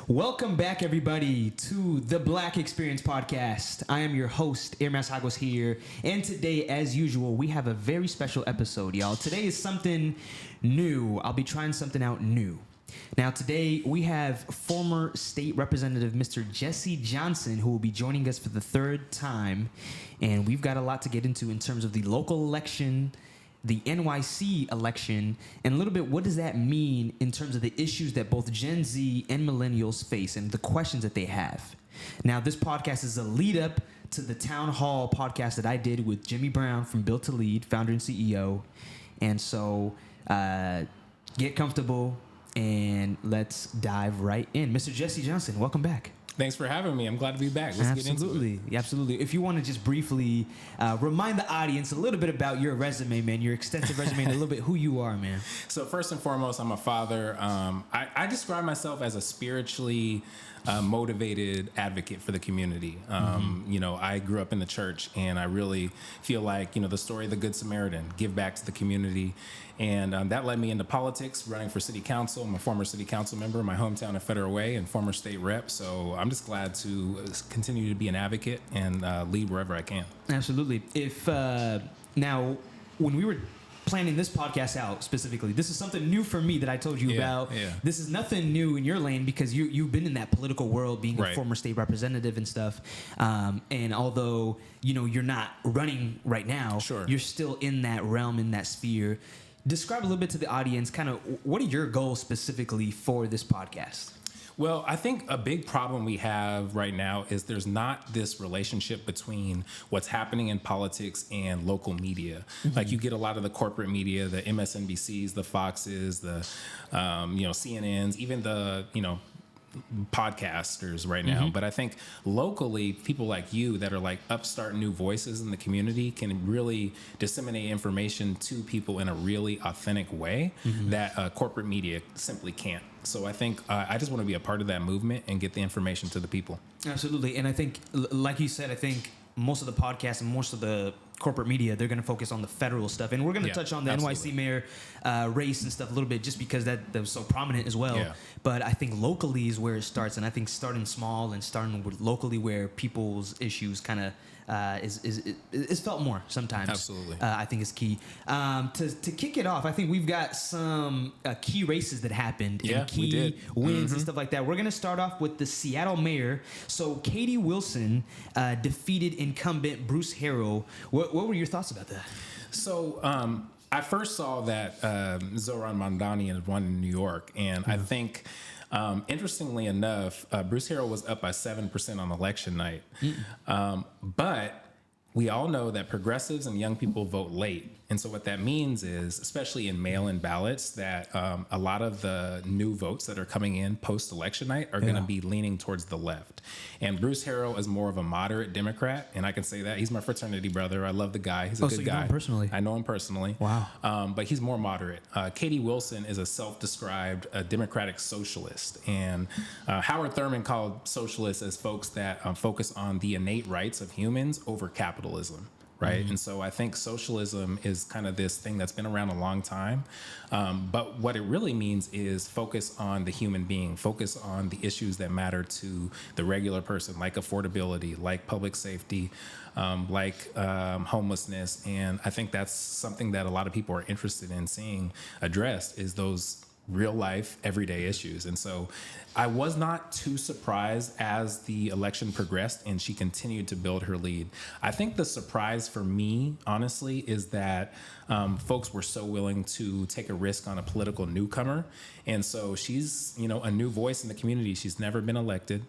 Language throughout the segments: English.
Welcome back, everybody, to the Black Experience Podcast. I am your host, Irmas Hagos here, and today, as usual, we have a very special episode, y'all. Today is something new. I'll be trying something out new. Now, today, we have former state representative Mr. Jesse Johnson, who will be joining us for the third time, and we've got a lot to get into in terms of the local election, the NYC election, and a little bit what does that mean in terms of the issues that both Gen Z and millennials face and the questions that they have. Now, this podcast is a lead up to the town hall podcast that I did with Jimmy Brown from Built to Lead, founder and CEO. And so get comfortable and let's dive right in. Mr. Jesse Johnson, welcome back. Thanks for having me. I'm glad to be back. Let's get into it. Absolutely. If you want to just briefly remind the audience a little bit about your resume, man, your extensive resume, and a little bit who you are, man. So first and foremost, I'm a father. I describe myself as a spiritually motivated advocate for the community. You know, I grew up in the church, and I really feel like, you know, the story of the Good Samaritan, give back to the community. And that led me into politics, running for city council. I'm a former city council member in my hometown of Federal Way and former state rep. So I'm just glad to continue to be an advocate and lead wherever I can. Absolutely. If now, when we were planning this podcast out specifically, this is something new for me that I told you about. Yeah. This is nothing new in your lane because you've been in that political world, being a former state representative and stuff. And although, you know, you're not running right now, you're still in that realm, in that sphere. Describe a little bit to the audience, kind of what are your goals specifically for this podcast? Well, I think a big problem we have right now is there's not this relationship between what's happening in politics and local media. Mm-hmm. Like you get a lot of the corporate media, the MSNBCs, the Foxes, the CNNs, even the podcasters right now. But I think locally, people like you that are like upstart new voices in the community can really disseminate information to people in a really authentic way that corporate media simply can't. So I think I just want to be a part of that movement and get the information to the people. Absolutely. And I think, like you said, I think most of the podcasts and most of the corporate media, they're going to focus on the federal stuff. And we're going to touch on the NYC mayor race and stuff a little bit just because that was so prominent as well. Yeah. But I think locally is where it starts. And I think starting small and starting with locally where people's issues kind of is felt more sometimes. Absolutely. I think is key. To kick it off, I think we've got some key races that happened and key wins and stuff like that. We're going to start off with the Seattle mayor. So Katie Wilson defeated incumbent Bruce Harrell. What were your thoughts about that? So I first saw that Zohran Mamdani had won in New York, and I think interestingly enough, Bruce Harrell was up by 7% on election night. But we all know that progressives and young people vote late. And so what that means is, especially in mail-in ballots, that a lot of the new votes that are coming in post-election night are going to be leaning towards the left. And Bruce Harrell is more of a moderate Democrat, and I can say that. He's my fraternity brother. I love the guy. He's a good guy. You know him personally? I know him personally. Wow. But he's more moderate. Katie Wilson is a self-described Democratic socialist. And Howard Thurman called socialists as folks that focus on the innate rights of humans over capitalism. Right. And so I think socialism is kind of this thing that's been around a long time. But what it really means is focus on the human being, focus on the issues that matter to the regular person, like affordability, like public safety, like homelessness. And I think that's something that a lot of people are interested in seeing addressed is those real life, everyday issues. And so I was not too surprised as the election progressed and she continued to build her lead. I think the surprise for me, honestly, is that folks were so willing to take a risk on a political newcomer. And so she's, a new voice in the community. She's never been elected,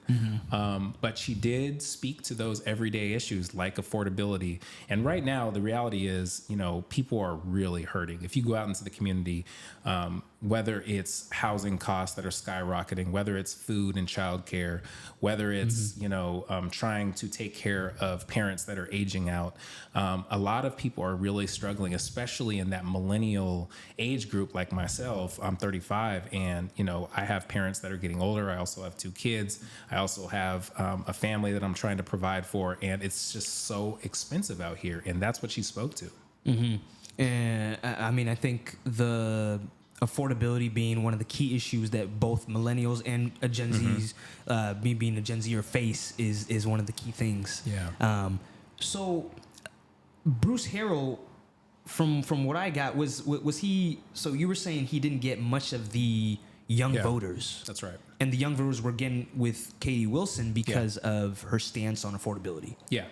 but she did speak to those everyday issues like affordability. And right now, the reality is, people are really hurting. If you go out into the community, whether it's housing costs that are skyrocketing, whether it's food and childcare, whether it's, trying to take care of parents that are aging out, a lot of people are really struggling, especially in that millennial age group like myself. I'm 35 and, I have parents that are getting older. I also have 2 kids. I also have a family that I'm trying to provide for. And it's just so expensive out here. And that's what she spoke to. And I mean, I think affordability being one of the key issues that both millennials and a Gen Z's, me being a Gen Zer face is one of the key things. Yeah. So Bruce Harrell, from what I got, was he? So you were saying he didn't get much of the young voters. That's right. And the young voters were getting with Katie Wilson because of her stance on affordability. Yeah.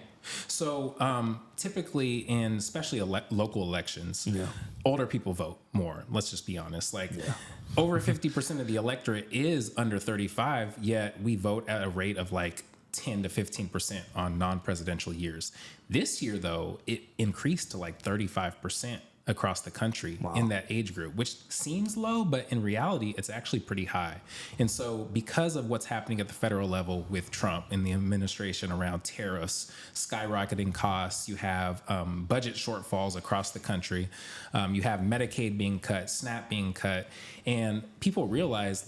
So typically in especially local elections, older people vote more. Let's just be honest. Over 50% of the electorate is under 35, yet we vote at a rate of like 10 to 15% on non-presidential years. This year, though, it increased to like 35% across the country in that age group, which seems low, but in reality, it's actually pretty high. And so because of what's happening at the federal level with Trump and the administration around tariffs, skyrocketing costs, you have budget shortfalls across the country, you have Medicaid being cut, SNAP being cut, and people realize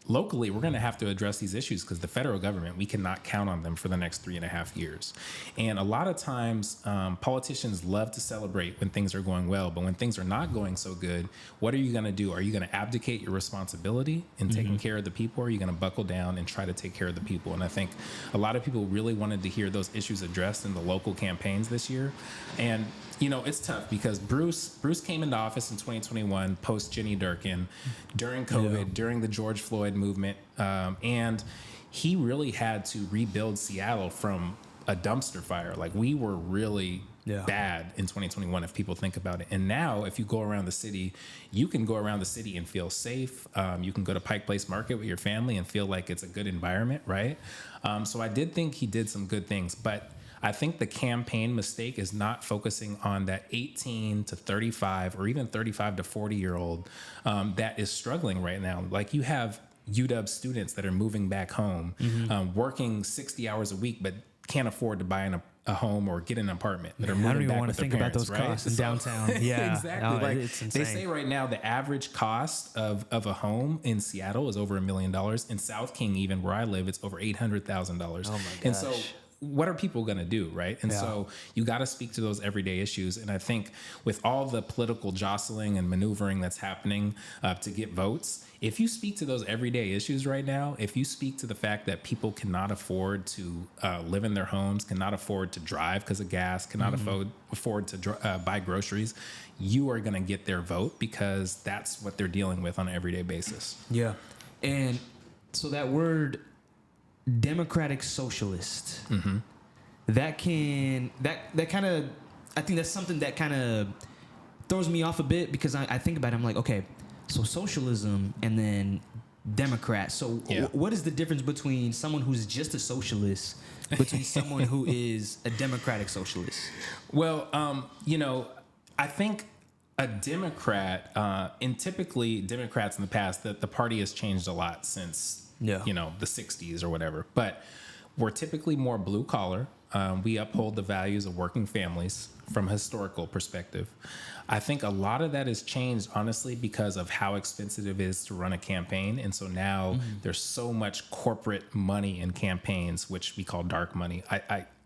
locally, we're going to have to address these issues because the federal government, we cannot count on them for the next 3.5 years. And a lot of times, politicians love to celebrate when things are going well, but when things are not going so good, what are you going to do? Are you going to abdicate your responsibility in taking care of the people, or are you going to buckle down and try to take care of the people? And I think a lot of people really wanted to hear those issues addressed in the local campaigns this year. And it's tough because Bruce came into office in 2021 post Jenny Durkin during COVID, during the George Floyd movement, and he really had to rebuild Seattle from a dumpster fire. We were really bad in 2021 if people think about it. And now if you go around the city, you can go around the city and feel safe. You can go to Pike Place Market with your family and feel like it's a good environment, right? So I did think he did some good things, but I think the campaign mistake is not focusing on that 18 to 35 or even 35 to 40-year-old that is struggling right now. You have UW students that are moving back home, working 60 hours a week, but can't afford to buy a home or get an apartment. That are moving I don't even back want to think about those costs in downtown. Yeah, exactly. It's insane. They say right now the average cost of a home in Seattle is over $1 million. In South King, even where I live, it's over $800,000. Oh my gosh. And so what are people going to do, right? And so you got to speak to those everyday issues. And I think with all the political jostling and maneuvering that's happening to get votes, if you speak to those everyday issues right now, if you speak to the fact that people cannot afford to live in their homes, cannot afford to drive because of gas, cannot afford to buy groceries, you are going to get their vote because that's what they're dealing with on an everyday basis. Yeah. And so that word democratic socialist, that kind of, I think that's something that kind of throws me off a bit because I think about it, I'm like, okay, so socialism and then Democrat. So what is the difference between someone who's just a socialist between someone who is a democratic socialist? Well, I think a Democrat, and typically Democrats in the past, the party has changed a lot since the 60s or whatever, but we're typically more blue collar. We uphold the values of working families from a historical perspective. I think a lot of that has changed, honestly, because of how expensive it is to run a campaign. And so now there's so much corporate money in campaigns, which we call dark money.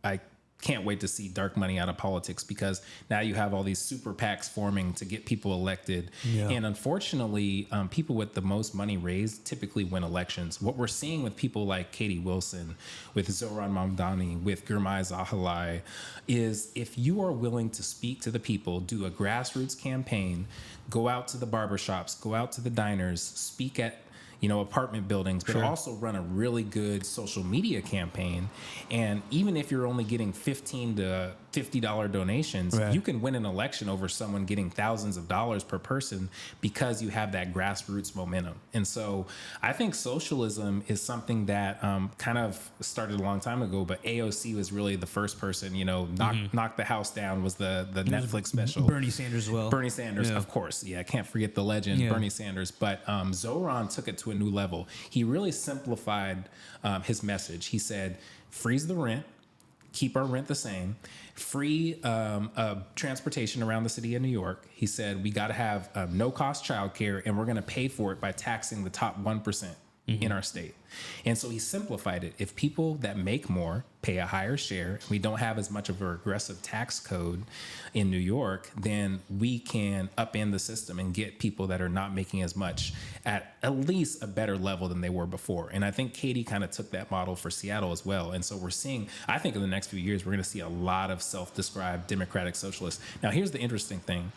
I can't wait to see dark money out of politics because now you have all these super PACs forming to get people elected. Yeah. And unfortunately, people with the most money raised typically win elections. What we're seeing with people like Katie Wilson, with Zohran Mamdani, with Girmay is if you are willing to speak to the people, do a grassroots campaign, go out to the barbershops, go out to the diners, speak at apartment buildings, but also run a really good social media campaign. And even if you're only getting $15 to $50 donations, you can win an election over someone getting thousands of dollars per person because you have that grassroots momentum. And so I think socialism is something that kind of started a long time ago, but AOC was really the first person, Knock the House Down was the Netflix special. Bernie Sanders as well. Bernie Sanders, of course. Yeah, I can't forget the legend, Bernie Sanders. But Zohran took it to a new level. He really simplified his message. He said, freeze the rent, keep our rent the same, free transportation around the city of New York. He said, we got to have no-cost childcare, and we're going to pay for it by taxing the top 1%. in our state. And so he simplified it. If people that make more pay a higher share, we don't have as much of a regressive tax code in New York, then we can upend the system and get people that are not making as much at least a better level than they were before. And I think Katie kind of took that model for Seattle as well. And so we're seeing, I think in the next few years, we're going to see a lot of self-described democratic socialists. Now, here's the interesting thing.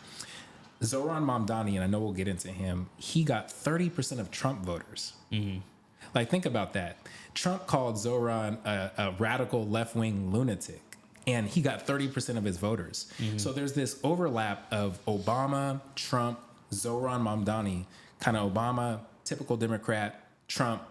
Zohran Mamdani, and I know we'll get into him, he got 30% of Trump voters. Like, think about that. Trump called Zohran a radical left-wing lunatic, and he got 30% of his voters. So there's this overlap of Obama, Trump, Zohran Mamdani, kind of Obama, typical Democrat, Trump,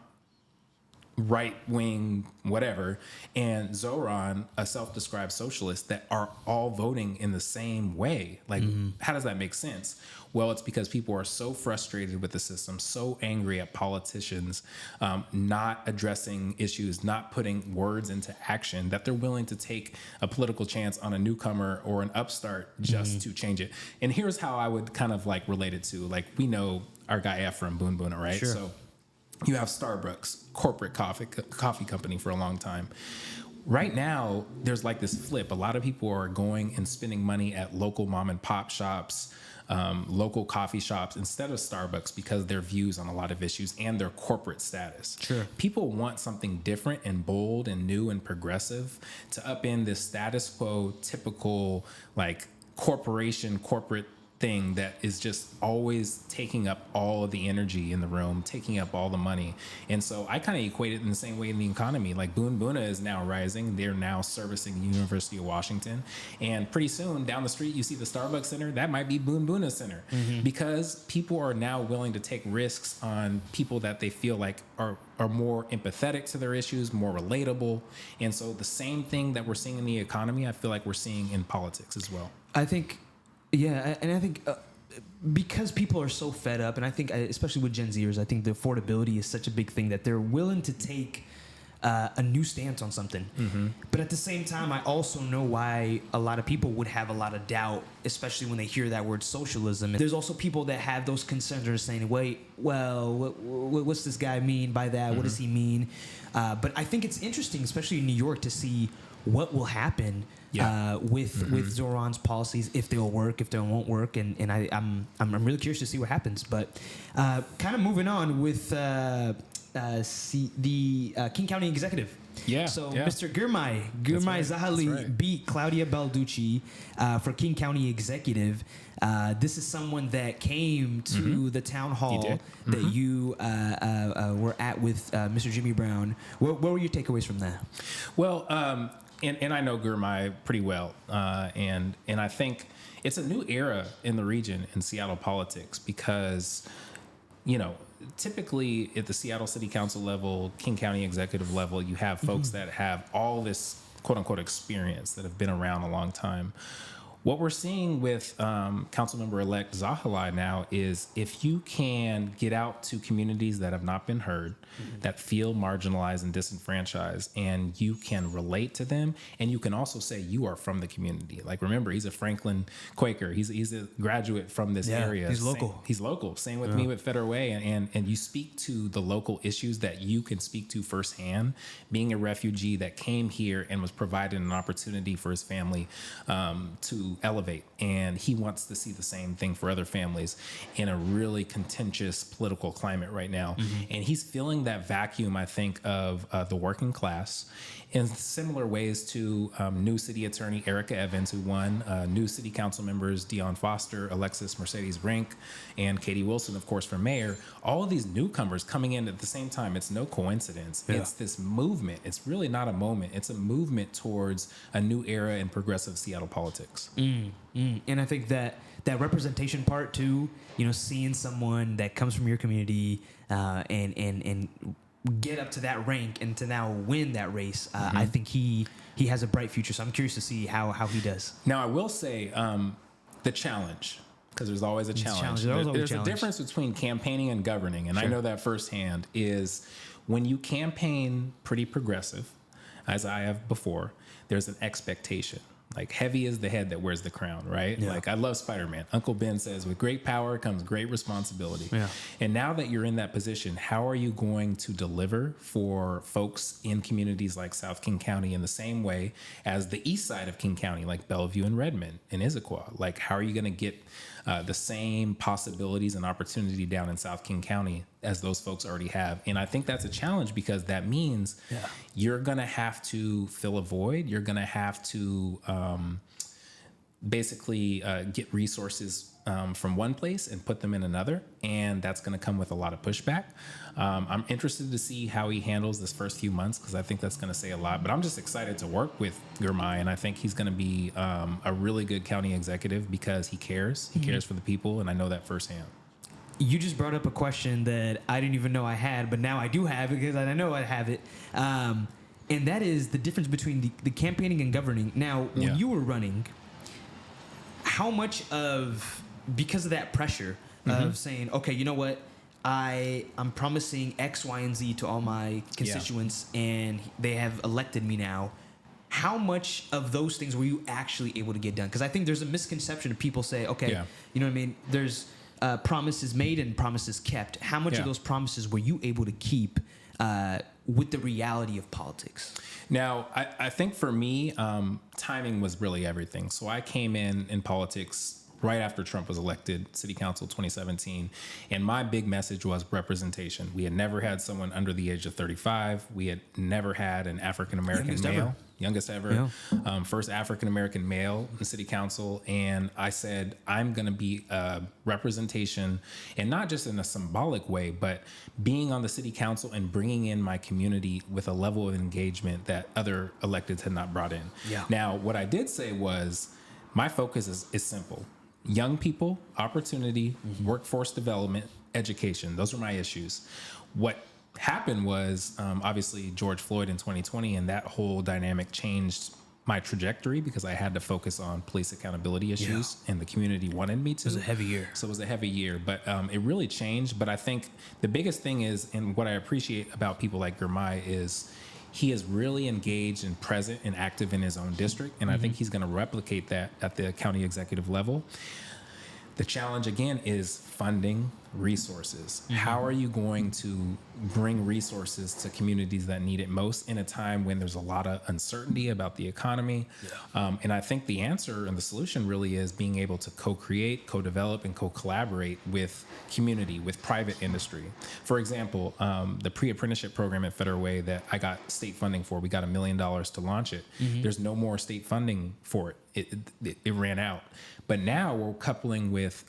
right-wing, whatever, and Zohran, a self-described socialist, that are all voting in the same way. Like, how does that make sense? Well, it's because people are so frustrated with the system, so angry at politicians not addressing issues, not putting words into action, that they're willing to take a political chance on a newcomer or an upstart just to change it. And here's how I would kind of like relate it to, like, we know our guy Ephraim Boonboona, right? Sure. So you have Starbucks, corporate coffee company for a long time. Right now, there's like this flip. A lot of people are going and spending money at local mom and pop shops, local coffee shops instead of Starbucks because their views on a lot of issues and their corporate status. Sure. People want something different and bold and new and progressive to upend this status quo, typical like corporate thing that is just always taking up all of the energy in the room, taking up all the money. And so I kind of equate it in the same way in the economy. Like Boonboona is now rising. They're now servicing the University of Washington. And pretty soon down the street, you see the Starbucks Center. That might be Boonboona Center because people are now willing to take risks on people that they feel like are more empathetic to their issues, more relatable. And so the same thing that we're seeing in the economy, I feel like we're seeing in politics as well. I think, yeah, and I think because people are so fed up, and I think especially with Gen Zers, I think the affordability is such a big thing that they're willing to take a new stance on something. But at the same time, I also know why a lot of people would have a lot of doubt, especially when they hear that word socialism. There's also people that have those concerns that are saying, wait, well, what's this guy mean by that? What does he mean? But I think it's interesting, especially in New York, to see what will happen with Zohran's policies, if they'll work, if they won't work, and I'm really curious to see what happens. But kind of moving on with the King County Executive. So Mr. Girmay Zahali beat Claudia Balducci for King County Executive. This is someone that came to the town hall that you were at with Mr. Jimmy Brown. What were your takeaways from that? Well, and I know Girmay pretty well, and I think it's a new era in the region in Seattle politics because, you know, typically at the Seattle City Council level, King County executive level, you have folks that have all this quote unquote experience that have been around a long time. What we're seeing with Councilmember-elect Zahali now is if you can get out to communities that have not been heard, that feel marginalized and disenfranchised, and you can relate to them, and you can also say you are from the community. Like, remember, he's a Franklin Quaker. He's a graduate from this area. He's local. He's local. Same with me with Federal Way. And you speak to the local issues that you can speak to firsthand. Being a refugee that came here and was provided an opportunity for his family to elevate, and he wants to see the same thing for other families in a really contentious political climate right now. And he's filling that vacuum, I think, of the working class in similar ways to new city attorney Erica Evans, who won, new city council members Dion Foster, Alexis Mercedes Rink, and Katie Wilson, of course, for mayor. All of these newcomers coming in at the same time. It's no coincidence. It's this movement. It's really not a moment. It's a movement towards a new era in progressive Seattle politics. And I think that representation part too, you know, seeing someone that comes from your community and get up to that rank and to now win that race, I think he has a bright future. So I'm curious to see how he does. Now, I will say the challenge, because there's always a challenge. There's a difference between campaigning and governing, and I know that firsthand, is when you campaign pretty progressive, as I have before, there's an expectation. Like heavy is the head that wears the crown, right? Yeah. Like I love Spider-Man. Uncle Ben says, with great power comes great responsibility. Yeah. And now that you're in that position, how are you going to deliver for folks in communities like South King County in the same way as the east side of King County, like Bellevue and Redmond and Issaquah? Like, how are you going to get the same possibilities and opportunity down in South King County as those folks already have? And I think that's a challenge, because that means you're going to have to fill a void. You're going to have to basically get resources from one place and put them in another. And that's going to come with a lot of pushback. I'm interested to see how he handles this first few months, because I think that's going to say a lot. But I'm just excited to work with Girmay, and I think he's going to be a really good county executive because he cares. He cares for the people, and I know that firsthand. You just brought up a question that I didn't even know I had, but now I do have it because I know I have it. And that is the difference between the campaigning and governing. Now, when you were running, how much of, because of that pressure of saying, okay, you know what, I'm promising X, Y, and Z to all my constituents, and they have elected me now. How much of those things were you actually able to get done? Because I think there's a misconception of people say, okay, you know what I mean? There's promises made and promises kept. How much of those promises were you able to keep with the reality of politics? Now, I think for me, timing was really everything. So I came in politics right after Trump was elected, City Council 2017. And my big message was representation. We had never had someone under the age of 35. We had never had an African-American male. Youngest ever, first African-American male in City Council. And I said, I'm going to be a representation, and not just in a symbolic way, but being on the City Council and bringing in my community with a level of engagement that other electeds had not brought in. Now, what I did say was, my focus is simple. Young people, opportunity, workforce development, education. Those are my issues. What happened was obviously George Floyd in 2020, and that whole dynamic changed my trajectory, because I had to focus on police accountability issues, and the community wanted me to. It was a heavy year. So it was a heavy year, but it really changed. But I think the biggest thing is, and what I appreciate about people like Girmay, is he is really engaged and present and active in his own district. And I think he's going to replicate that at the county executive level. The challenge, again, is funding, resources. How are you going to bring resources to communities that need it most in a time when there's a lot of uncertainty about the economy? And I think the answer and the solution really is being able to co-create, co-develop, and co-collaborate with community, with private industry. For example, the pre-apprenticeship program at Federal Way that I got state funding for, we got $1 million to launch it. There's no more state funding for it. It ran out. But now we're coupling with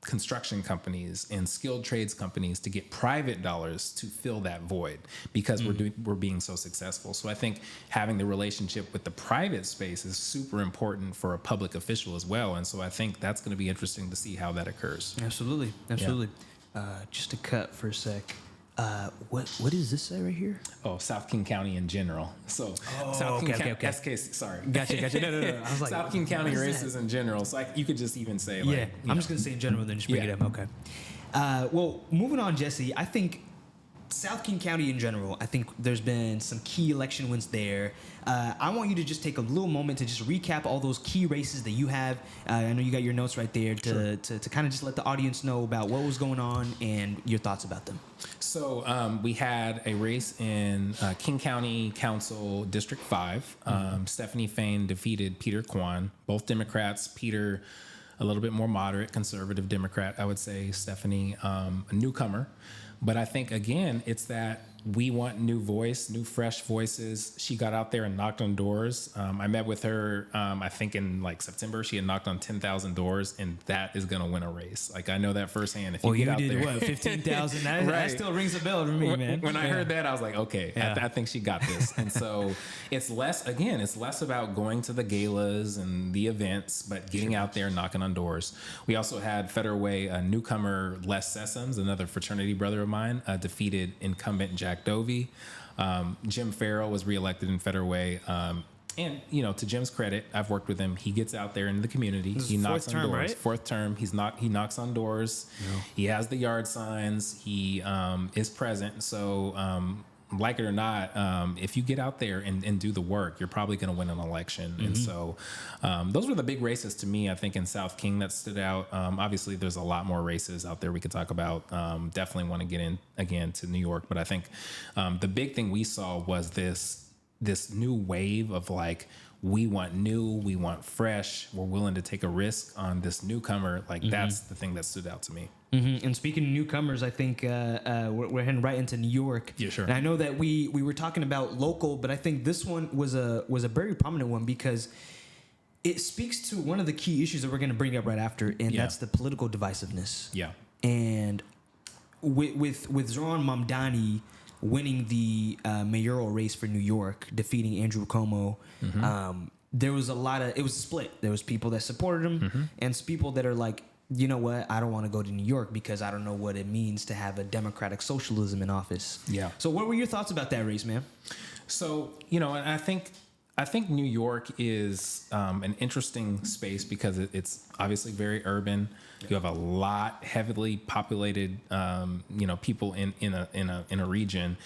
construction companies and skilled trades companies to get private dollars to fill that void, because we're being so successful. So I think having the relationship with the private space is super important for a public official as well. And so I think that's going to be interesting to see how that occurs. Absolutely. Just to cut for a sec. What does this say right here? Oh, South King County in general. So South King County, SK, sorry. Gotcha. No. I was like, South King County races in general. So you could just even say, like, I'm just going to say in general, then just bring it up. Okay. Well, moving on, Jesse, I think South King County in general, I think there's been some key election wins there. I want you to just take a little moment to just recap all those key races that you have. I know you got your notes right there to kind of just let the audience know about what was going on and your thoughts about them. So we had a race in King County Council District 5. Stephanie Fain defeated Peter Kwan, both Democrats. Peter, a little bit more moderate, conservative Democrat, I would say. Stephanie, a newcomer. But I think, again, it's that we want new voice, new fresh voices. She got out there and knocked on doors. I met with her, I think in like September. She had knocked on 10,000 doors, and that is going to win a race. Like, I know that firsthand. If you get out there, what, 15,000? That still rings a bell to me, man. When I heard that, I was like, okay, I think she got this. And so it's less about going to the galas and the events, but getting out there and knocking on doors. We also had Federal Way, a newcomer, Les Sessoms, another fraternity brother of mine, defeated incumbent Jack Dovey. Jim Farrell was reelected in Federal Way. And, you know, to Jim's credit, I've worked with him. He gets out there in the community. He knocks on doors. Right? Fourth term. He knocks on doors. Yeah. He has the yard signs. He is present. So like it or not, if you get out there and do the work, you're probably going to win an election. And so those were the big races to me, I think, in South King that stood out. Obviously, there's a lot more races out there we could talk about. Definitely want to get in again to New York. But I think the big thing we saw was this new wave of like, we want new, we want fresh, we're willing to take a risk on this newcomer. Like that's the thing that stood out to me. And speaking of newcomers, I think we're heading right into New York. Yeah, sure. And I know that we were talking about local, but I think this one was a very prominent one because it speaks to one of the key issues that we're going to bring up right after, and that's the political divisiveness. Yeah. And with Zohran Mamdani winning the mayoral race for New York, defeating Andrew Cuomo, there was it was split. There was people that supported him and people that are like, you know what, I don't want to go to New York because I don't know what it means to have a democratic socialism in office. Yeah. So what were your thoughts about that race, man? So, and I think New York is an interesting space because it's obviously very urban. You have a lot heavily populated, people in a region,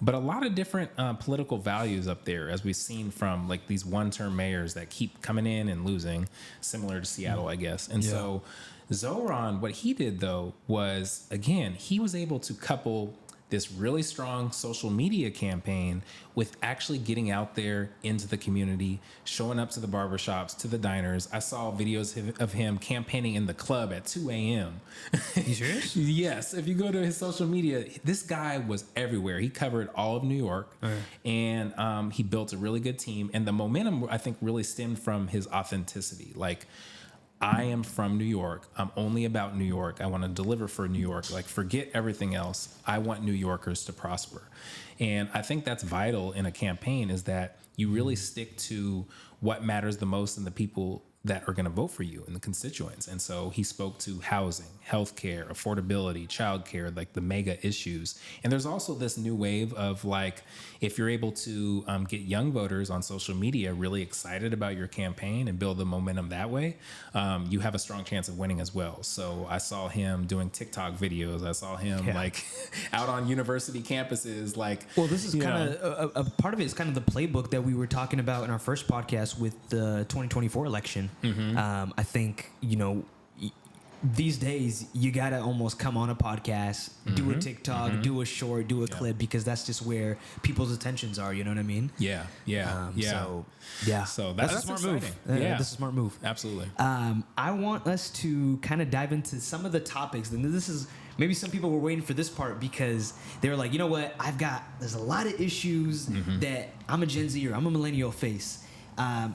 but a lot of different political values up there, as we've seen from like these one-term mayors that keep coming in and losing, similar to Seattle, I guess. And so Zohran, what he did though was, again, he was able to couple this really strong social media campaign with actually getting out there into the community, showing up to the barbershops, to the diners. I saw videos of him campaigning in the club at 2 a.m. You serious? Yes. If you go to his social media, this guy was everywhere. He covered all of New York, and he built a really good team. And the momentum, I think, really stemmed from his authenticity. Like, I am from New York. I'm only about New York. I want to deliver for New York. Like, forget everything else. I want New Yorkers to prosper. And I think that's vital in a campaign, is that you really stick to what matters the most in the people that are going to vote for you and the constituents. And so he spoke to housing, healthcare, affordability, childcare, like the mega issues. And there's also this new wave of like, if you're able to get young voters on social media really excited about your campaign and build the momentum that way, you have a strong chance of winning as well. So I saw him doing TikTok videos. I saw him like out on university campuses. Like, well, this is kind of a part of it is kind of the playbook that we were talking about in our first podcast with the 2024 election. I think, these days you gotta almost come on a podcast, do a TikTok, do a short, do a clip, because that's just where people's attentions are. You know what I mean? Yeah. So that's a smart exciting. move. That's a smart move. Absolutely. I want us to kind of dive into some of the topics. And this is maybe some people were waiting for this part because they were like, you know what? There's a lot of issues that I'm a Gen Z or I'm a millennial face.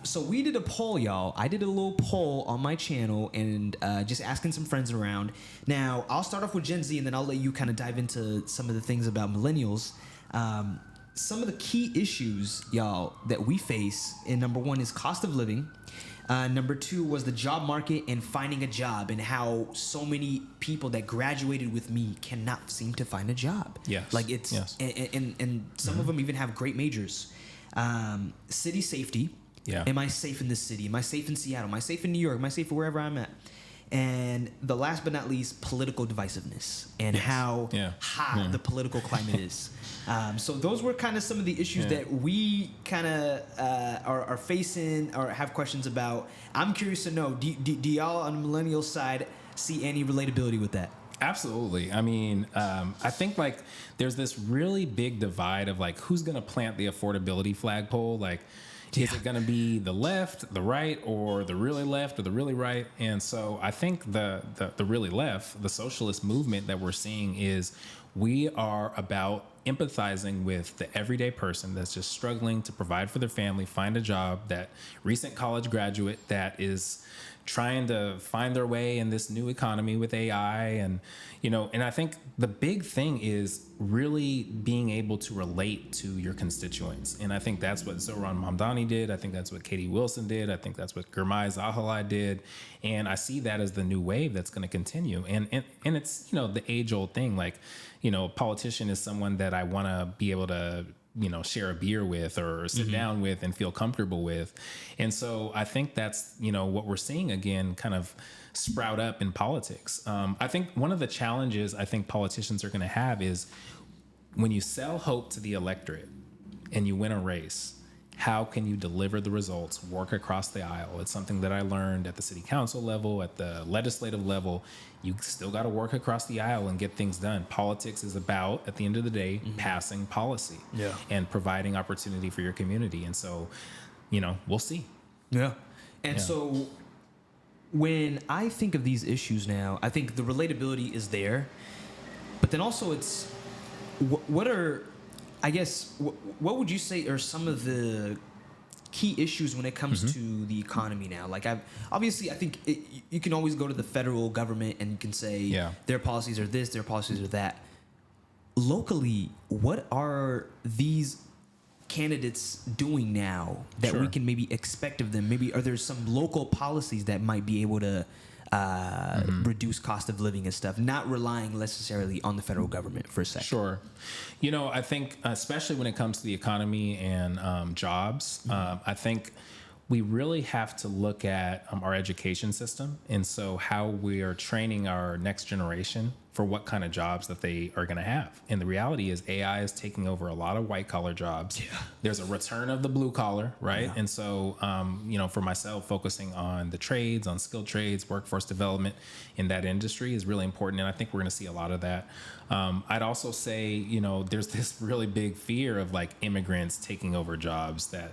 So we did a poll, y'all. I did a little poll on my channel and just asking some friends around. Now, I'll start off with Gen Z and then I'll let you kind of dive into some of the things about millennials. Some of the key issues, y'all, that we face, and number one is cost of living. Number two was the job market and finding a job, and how so many people that graduated with me cannot seem to find a job. Yes. Like it's, and some of them even have great majors. City safety. Yeah. Am I safe in this city? Am I safe in Seattle? Am I safe in New York? Am I safe wherever I'm at? And the last but not least, political divisiveness and how hot the political climate is. So those were kind of some of the issues that we kind of are facing or have questions about. I'm curious to know, do y'all on the millennial side see any relatability with that? Absolutely. I mean, I think like there's this really big divide of like who's going to plant the affordability flagpole. Like, is it going to be the left, the right, or the really left or the really right? And so I think the really left, the socialist movement that we're seeing, is we are about empathizing with the everyday person that's just struggling to provide for their family, find a job, that recent college graduate that is trying to find their way in this new economy with AI. And, and I think the big thing is really being able to relate to your constituents. And I think that's what Zohran Mamdani did. I think that's what Katie Wilson did. I think that's what Girmay did. And I see that as the new wave that's going to continue. And it's, the age old thing, like, a politician is someone that I want to be able to, share a beer with or sit down with and feel comfortable with. And so I think that's, what we're seeing again, kind of sprout up in politics. I think one of the challenges I think politicians are going to have is when you sell hope to the electorate and you win a race, how can you deliver the results, work across the aisle? It's something that I learned at the city council level, at the legislative level. You still got to work across the aisle and get things done. Politics is about, at the end of the day, passing policy and providing opportunity for your community. And so, we'll see. Yeah. And so when I think of these issues now, I think the relatability is there, but then also it's what would you say are some of the key issues when it comes to the economy now? Like, I think you can always go to the federal government and you can say their policies are this, their policies are that. Locally, what are these candidates doing now that we can maybe expect of them? Maybe are there some local policies that might be able to reduce cost of living and stuff, not relying necessarily on the federal government for a second? Sure. I think especially when it comes to the economy and jobs, I think we really have to look at our education system. And so how we are training our next generation for what kind of jobs that they are going to have. And the reality is AI is taking over a lot of white collar jobs. Yeah. There's a return of the blue collar, right? Yeah. And so, for myself, focusing on the trades, on skilled trades, workforce development in that industry is really important. And I think we're going to see a lot of that. I'd also say, there's this really big fear of like immigrants taking over jobs that,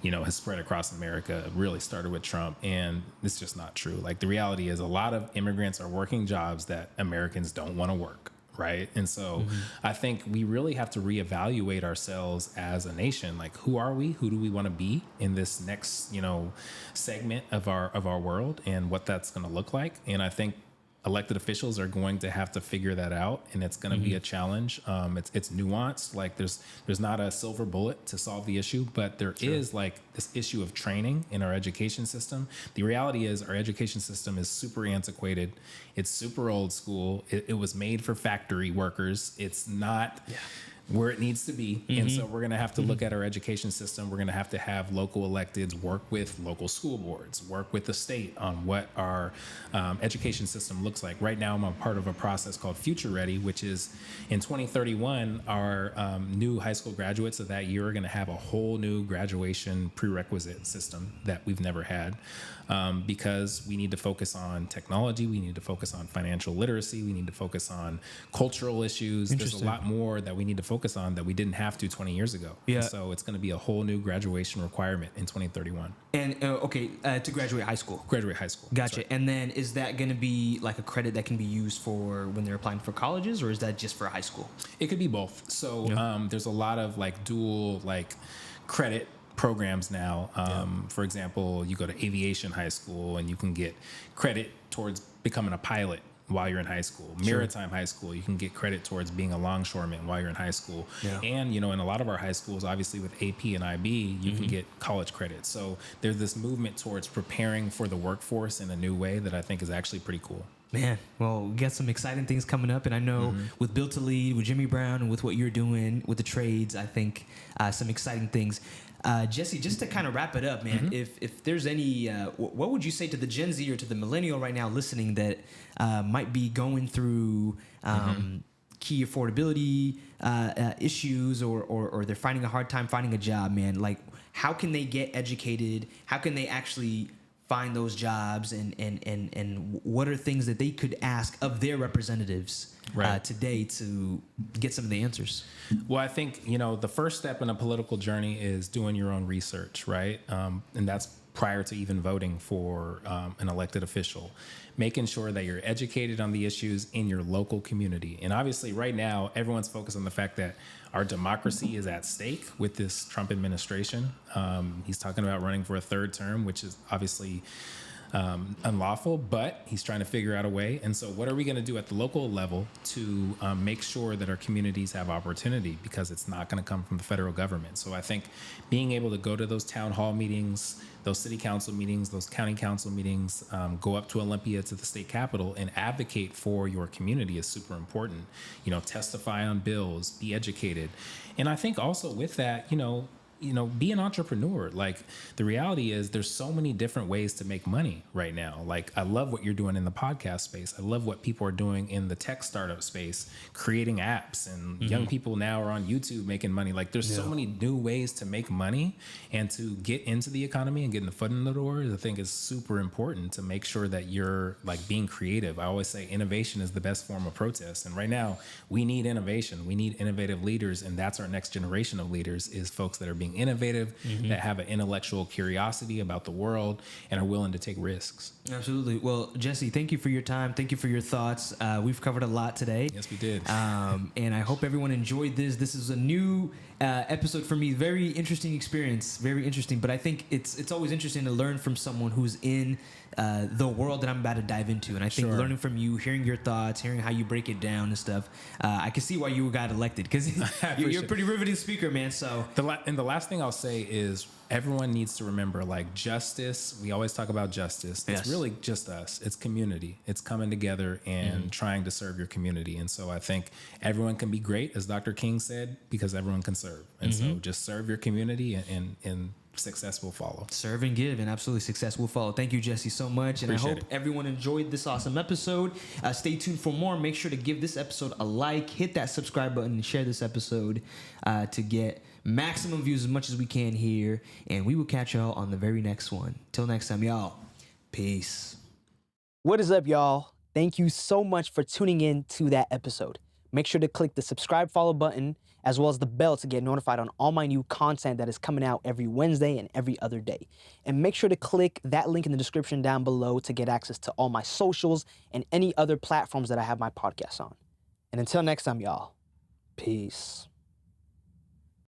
has spread across America. It really started with Trump, and it's just not true. Like, the reality is a lot of immigrants are working jobs that Americans don't want to work, right? And so I think we really have to reevaluate ourselves as a nation. Like, who are we? Who do we want to be in this next, segment of our world, and what that's going to look like? And I think elected officials are going to have to figure that out, and it's going to be a challenge. It's nuanced. Like, there's not a silver bullet to solve the issue, but there is like this issue of training in our education system. The reality is our education system is super antiquated. It's super old school. It was made for factory workers. It's not where it needs to be. And so we're going to have to look at our education system. We're going to have local electeds work with local school boards, work with the state on what our education system looks like. Right now, I'm a part of a process called Future Ready, which is in 2031, our new high school graduates of that year are going to have a whole new graduation prerequisite system that we've never had. Because we need to focus on technology, we need to focus on financial literacy, we need to focus on cultural issues. There's a lot more that we need to focus on that we didn't have to 20 years ago. Yeah. And so it's going to be a whole new graduation requirement in 2031. And to graduate high school. Graduate high school. Gotcha. Right. And then is that going to be like a credit that can be used for when they're applying for colleges, or is that just for high school? It could be both. So there's a lot of like dual like credit programs now. For example, you go to aviation high school and you can get credit towards becoming a pilot while you're in high school. Maritime high school, you can get credit towards being a longshoreman while you're in high school. And, in a lot of our high schools, obviously with AP and IB, you can get college credit. So there's this movement towards preparing for the workforce in a new way that I think is actually pretty cool. Man, well, we got some exciting things coming up, and I know with Built to Lead, with Jimmy Brown, and with what you're doing with the trades, I think some exciting things. Jesse, just to kind of wrap it up, man, if there's any, what would you say to the Gen Z or to the millennial right now listening that might be going through key affordability issues, or they're finding a hard time finding a job, man? Like, how can they get educated? How can they actually find those jobs, and what are things that they could ask of their representatives today to get some of the answers? Well, I think, the first step in a political journey is doing your own research, right? And that's prior to even voting for an elected official, making sure that you're educated on the issues in your local community. And obviously right now, everyone's focused on the fact that our democracy is at stake with this Trump administration. He's talking about running for a third term, which is obviously unlawful, but he's trying to figure out a way. And so what are we going to do at the local level to make sure that our communities have opportunity? Because it's not going to come from the federal government. So I think being able to go to those town hall meetings, those city council meetings, those county council meetings, go up to Olympia, to the state capitol, and advocate for your community is super important. Testify on bills, be educated. And I think also with that, be an entrepreneur. Like, the reality is there's so many different ways to make money right now. Like, I love what you're doing in the podcast space. I love what people are doing in the tech startup space, creating apps, and young people now are on YouTube making money. Like, there's so many new ways to make money and to get into the economy and getting the foot in the door. I think is super important to make sure that you're like being creative. I always say innovation is the best form of protest. And right now we need innovation. We need innovative leaders. And that's our next generation of leaders, is folks that are being innovative, that have an intellectual curiosity about the world and are willing to take risks. Absolutely. Well, Jesse, thank you for your time. Thank you for your thoughts. We've covered a lot today. Yes, we did. And I hope everyone enjoyed this. This is a new episode for me. Very interesting experience. Very interesting. But I think it's always interesting to learn from someone who's in the world that I'm about to dive into. And I think learning from you, hearing your thoughts, hearing how you break it down and stuff, I can see why you got elected, because you're a pretty riveting speaker, man. So the last thing I'll say is everyone needs to remember, like, justice. We always talk about justice. It's really just us. It's community. It's coming together and trying to serve your community. And so I think everyone can be great, as Dr. King said, because everyone can serve. And so just serve your community, and success will follow. Serve and give, and absolutely success will follow. Thank you, Jesse, so much. And Appreciate I hope everyone enjoyed this awesome episode. Stay tuned for more. Make sure to give this episode a like, hit that subscribe button, and share this episode to get maximum views as much as we can here. And we will catch y'all on the very next one. Till next time, y'all. Peace. What is up, y'all? Thank you so much for tuning in to that episode. Make sure to click the subscribe, follow button, as well as the bell to get notified on all my new content that is coming out every Wednesday and every other day. And make sure to click that link in the description down below to get access to all my socials and any other platforms that I have my podcast on. And until next time, y'all, peace.